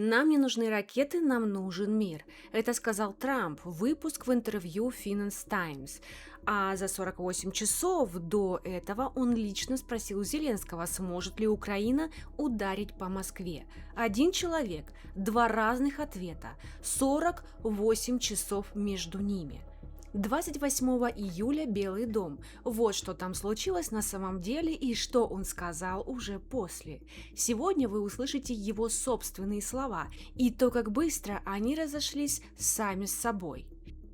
Нам не нужны ракеты, нам нужен мир. Это сказал Трамп, выпуск в интервью Finance Times. А за 48 часов до этого он лично спросил Зеленского, сможет ли Украина ударить по Москве. Один человек, два разных ответа, 48 часов между ними. 28 июля Белый дом. Вот что там случилось на самом деле и что он сказал уже после. Сегодня вы услышите его собственные слова и то, как быстро они разошлись сами с собой.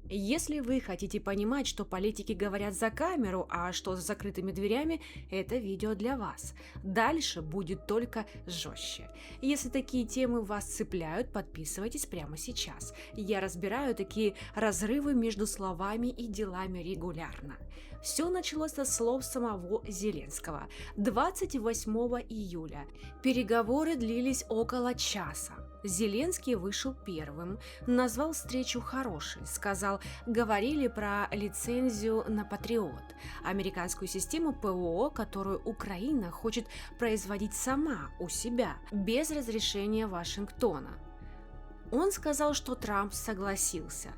Если вы хотите понимать, что политики говорят за камеру, а что за закрытыми дверями, это видео для вас. Дальше будет только жестче. Если такие темы вас цепляют, подписывайтесь прямо сейчас. Я разбираю такие разрывы между словами и делами регулярно. Все началось со слов самого Зеленского. 28 июля. Переговоры длились около часа. Зеленский вышел первым, назвал встречу хорошей, сказал, говорили про лицензию на Патриот, американскую систему ПВО, которую Украина хочет производить сама у себя, без разрешения Вашингтона. Он сказал, что Трамп согласился.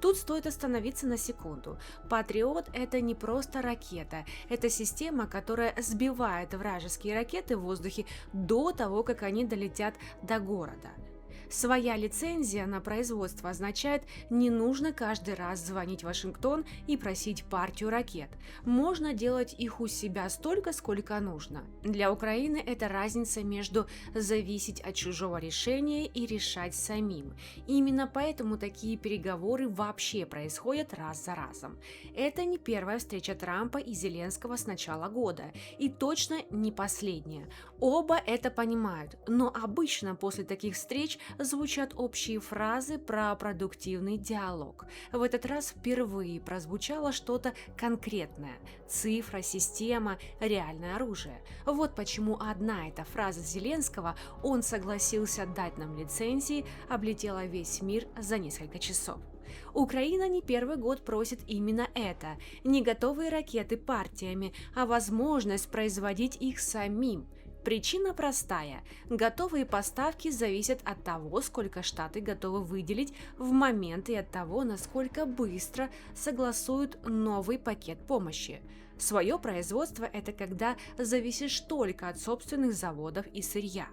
Тут стоит остановиться на секунду. Патриот – это не просто ракета, это система, которая сбивает вражеские ракеты в воздухе до того, как они долетят до города. Своя лицензия на производство означает, не нужно каждый раз звонить в Вашингтон и просить партию ракет. Можно делать их у себя столько, сколько нужно. Для Украины это разница между зависеть от чужого решения и решать самим. Именно поэтому такие переговоры вообще происходят раз за разом. Это не первая встреча Трампа и Зеленского с начала года, и точно не последняя. Оба это понимают, но обычно после таких встреч звучат общие фразы про продуктивный диалог. В этот раз впервые прозвучало что-то конкретное. Цифра, система, реальное оружие. Вот почему одна эта фраза Зеленского «он согласился дать нам лицензии» облетела весь мир за несколько часов. Украина не первый год просит именно это. Не готовые ракеты партиями, а возможность производить их самим. Причина простая. Готовые поставки зависят от того, сколько Штаты готовы выделить в момент и от того, насколько быстро согласуют новый пакет помощи. Свое производство – это когда зависишь только от собственных заводов и сырья.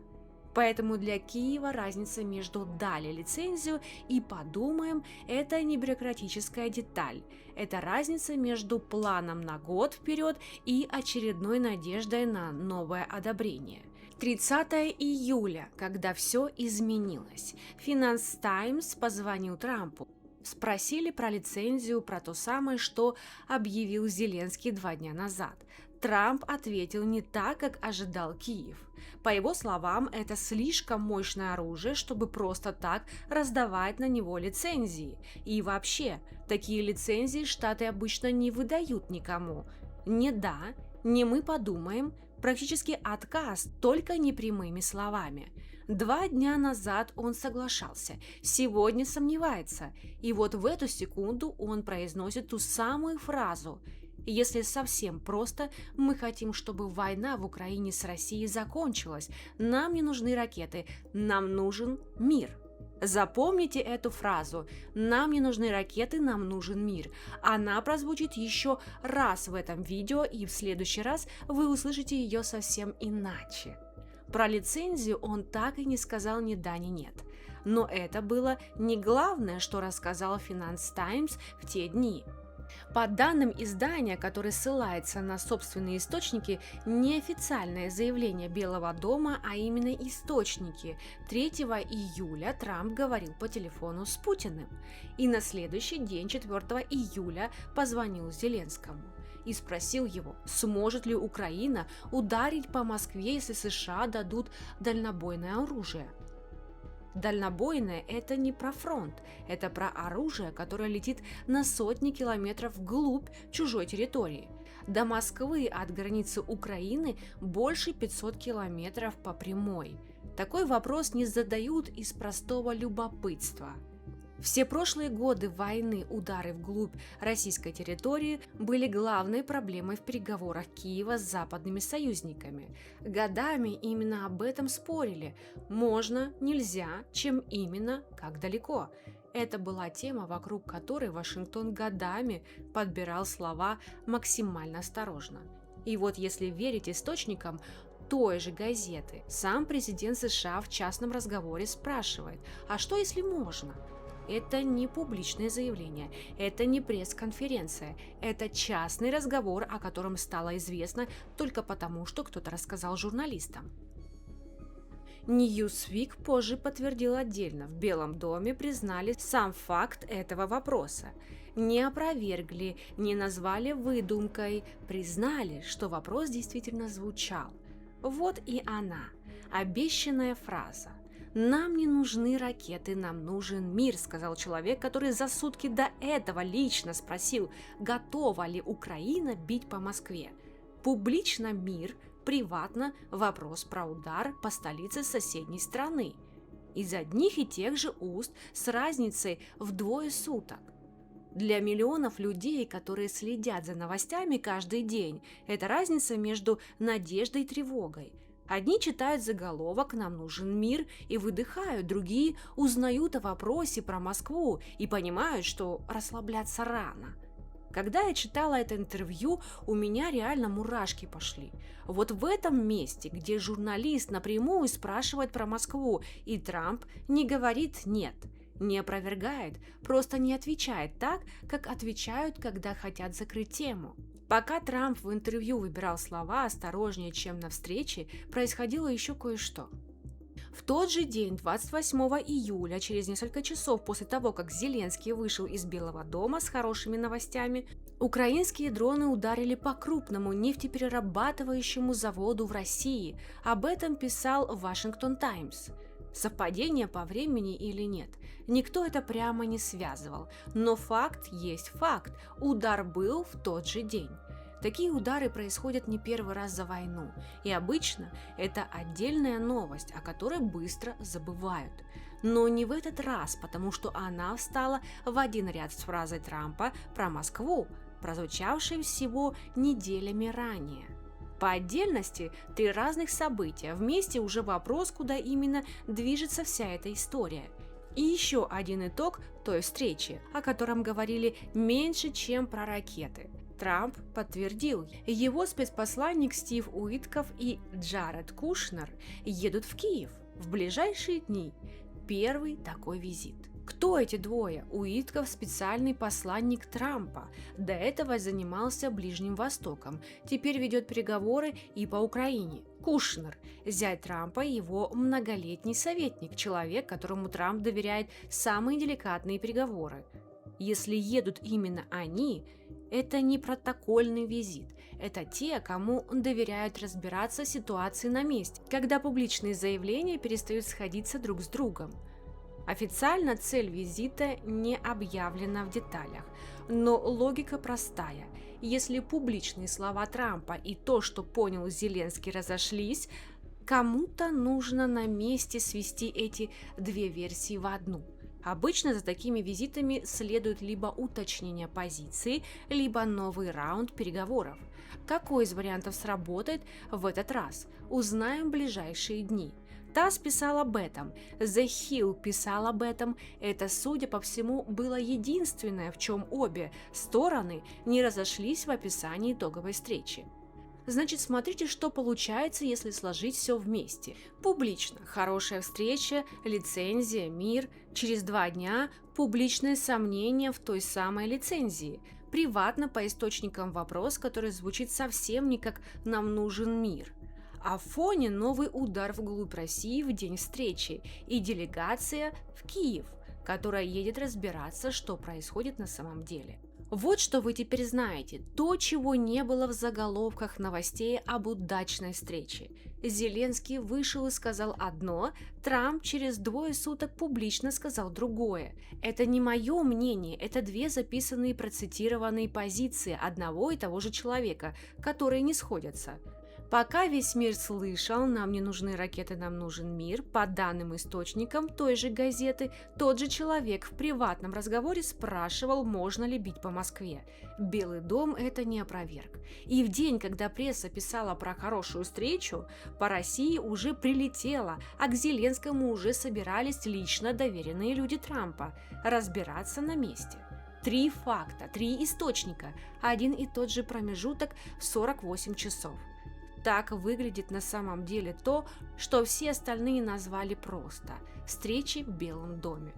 Поэтому для Киева разница между «дали лицензию» и «подумаем» – это не бюрократическая деталь. Это разница между планом на год вперед и очередной надеждой на новое одобрение. 30 июля, когда все изменилось, Finance Times позвонил Трампу. Спросили про лицензию, про то самое, что объявил Зеленский 2 дня назад. Трамп ответил не так, как ожидал Киев. По его словам, это слишком мощное оружие, чтобы просто так раздавать на него лицензии. И вообще, такие лицензии Штаты обычно не выдают никому. Не да, не мы подумаем, практически отказ, только непрямыми словами. 2 дня назад он соглашался, сегодня сомневается, и вот в эту секунду он произносит ту самую фразу. Если совсем просто, мы хотим, чтобы война в Украине с Россией закончилась, нам не нужны ракеты, нам нужен мир. Запомните эту фразу «Нам не нужны ракеты, нам нужен мир». Она прозвучит еще раз в этом видео, и в следующий раз вы услышите ее совсем иначе. Про лицензию он так и не сказал ни да, ни нет. Но это было не главное, что рассказал Finance Times в те дни. По данным издания, которое ссылается на собственные источники, неофициальное заявление Белого дома, а именно источники, 3 июля Трамп говорил по телефону с Путиным. И на следующий день, 4 июля, позвонил Зеленскому и спросил его, сможет ли Украина ударить по Москве, если США дадут дальнобойное оружие. Дальнобойное – это не про фронт, это про оружие, которое летит на сотни километров вглубь чужой территории. До Москвы от границы Украины больше 500 километров по прямой. Такой вопрос не задают из простого любопытства. Все прошлые годы войны удары вглубь российской территории были главной проблемой в переговорах Киева с западными союзниками. Годами именно об этом спорили: можно, нельзя, чем именно, как далеко. Это была тема, вокруг которой Вашингтон годами подбирал слова максимально осторожно. И вот если верить источникам той же газеты, сам президент США в частном разговоре спрашивает: а что если можно? Это не публичное заявление, это не пресс-конференция, это частный разговор, о котором стало известно только потому, что кто-то рассказал журналистам. Newsweek позже подтвердил отдельно: в Белом доме признали сам факт этого вопроса. Не опровергли, не назвали выдумкой, признали, что вопрос действительно звучал. Вот и она, обещанная фраза. «Нам не нужны ракеты, нам нужен мир», сказал человек, который за сутки до этого лично спросил, готова ли Украина бить по Москве. Публично мир, приватно вопрос про удар по столице соседней страны. Из одних и тех же уст с разницей в 2 суток. Для миллионов людей, которые следят за новостями каждый день, это разница между надеждой и тревогой. Одни читают заголовок «Нам нужен мир» и выдыхают, другие узнают о вопросе про Москву и понимают, что расслабляться рано. Когда я читала это интервью, у меня реально мурашки пошли. Вот в этом месте, где журналист напрямую спрашивает про Москву, и Трамп не говорит «нет», не опровергает, просто не отвечает так, как отвечают, когда хотят закрыть тему. Пока Трамп в интервью выбирал слова осторожнее, чем на встрече, происходило еще кое-что. В тот же день, 28 июля, через несколько часов после того, как Зеленский вышел из Белого дома с хорошими новостями, украинские дроны ударили по крупному нефтеперерабатывающему заводу в России. Об этом писал Washington Times. Совпадение по времени или нет, никто это прямо не связывал, но факт есть факт, удар был в тот же день. Такие удары происходят не первый раз за войну, и обычно это отдельная новость, о которой быстро забывают. Но не в этот раз, потому что она встала в один ряд с фразой Трампа про Москву, прозвучавшей всего неделями ранее. По отдельности 3 разных события, вместе уже вопрос, куда именно движется вся эта история. И еще один итог той встречи, о котором говорили меньше, чем про ракеты. Трамп подтвердил, его спецпосланник Стив Уитков и Джаред Кушнер едут в Киев в ближайшие дни. Первый такой визит. Кто эти двое? Уитков – специальный посланник Трампа. До этого занимался Ближним Востоком. Теперь ведет переговоры и по Украине. Кушнер – зять Трампа и его многолетний советник, человек, которому Трамп доверяет самые деликатные переговоры. Если едут именно они, это не протокольный визит. Это те, кому доверяют разбираться в ситуации на месте, когда публичные заявления перестают сходиться друг с другом. Официально цель визита не объявлена в деталях, но логика простая. Если публичные слова Трампа и то, что понял Зеленский, разошлись, кому-то нужно на месте свести эти 2 версии в одну. Обычно за такими визитами следует либо уточнение позиции, либо новый раунд переговоров. Какой из вариантов сработает в этот раз, узнаем в ближайшие дни. ТАСС писал об этом, The Hill писал об этом. Это, судя по всему, было единственное, в чем обе стороны не разошлись в описании итоговой встречи. Значит, смотрите, что получается, если сложить все вместе. Публично – хорошая встреча, лицензия, мир. Через 2 дня – публичное сомнение в той самой лицензии. Приватно по источникам вопрос, который звучит совсем не как «нам нужен мир». А в фоне новый удар вглубь России в день встречи и делегация в Киев, которая едет разбираться, что происходит на самом деле. Вот что вы теперь знаете, то, чего не было в заголовках новостей об удачной встрече. Зеленский вышел и сказал одно, Трамп через 2 суток публично сказал другое. Это не мое мнение, это 2 записанные процитированные позиции одного и того же человека, которые не сходятся. Пока весь мир слышал «Нам не нужны ракеты, нам нужен мир», по данным источникам той же газеты, тот же человек в приватном разговоре спрашивал, можно ли бить по Москве. Белый дом это не опроверг. И в день, когда пресса писала про хорошую встречу, по России уже прилетело, а к Зеленскому уже собирались лично доверенные люди Трампа разбираться на месте. 3 факта, 3 источника, один и тот же промежуток в 48 часов. Так выглядит на самом деле то, что все остальные назвали просто «встречи в Белом доме».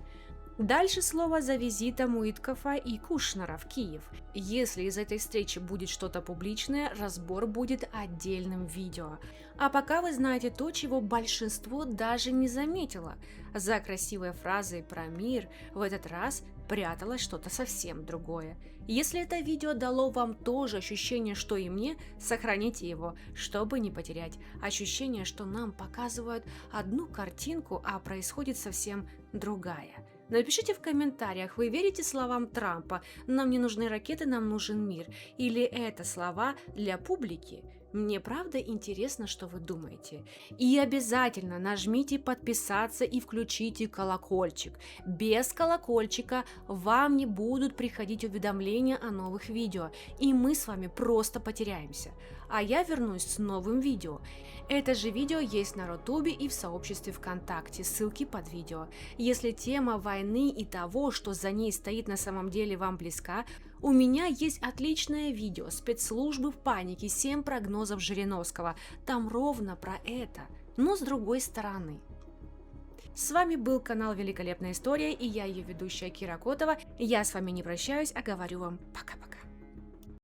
Дальше слово за визитом Уиткофа и Кушнера в Киев. Если из этой встречи будет что-то публичное, разбор будет отдельным видео. А пока вы знаете то, чего большинство даже не заметило. За красивой фразой про мир в этот раз пряталось что-то совсем другое. Если это видео дало вам то же ощущение, что и мне, сохраните его, чтобы не потерять ощущение, что нам показывают одну картинку, а происходит совсем другая. Напишите в комментариях, вы верите словам Трампа «Нам не нужны ракеты, нам нужен мир» или это слова для публики? Мне правда интересно, что вы думаете. И обязательно нажмите подписаться и включите колокольчик. Без колокольчика вам не будут приходить уведомления о новых видео, и мы с вами просто потеряемся. А я вернусь с новым видео. Это же видео есть на Рутубе и в сообществе ВКонтакте, ссылки под видео. Если тема войны и того, что за ней стоит на самом деле вам близка, у меня есть отличное видео «Спецслужбы в панике. 7 прогнозов Жириновского». Там ровно про это, но с другой стороны. С вами был канал Великолепная история и я ее ведущая Кира Котова. Я с вами не прощаюсь, а говорю вам пока-пока.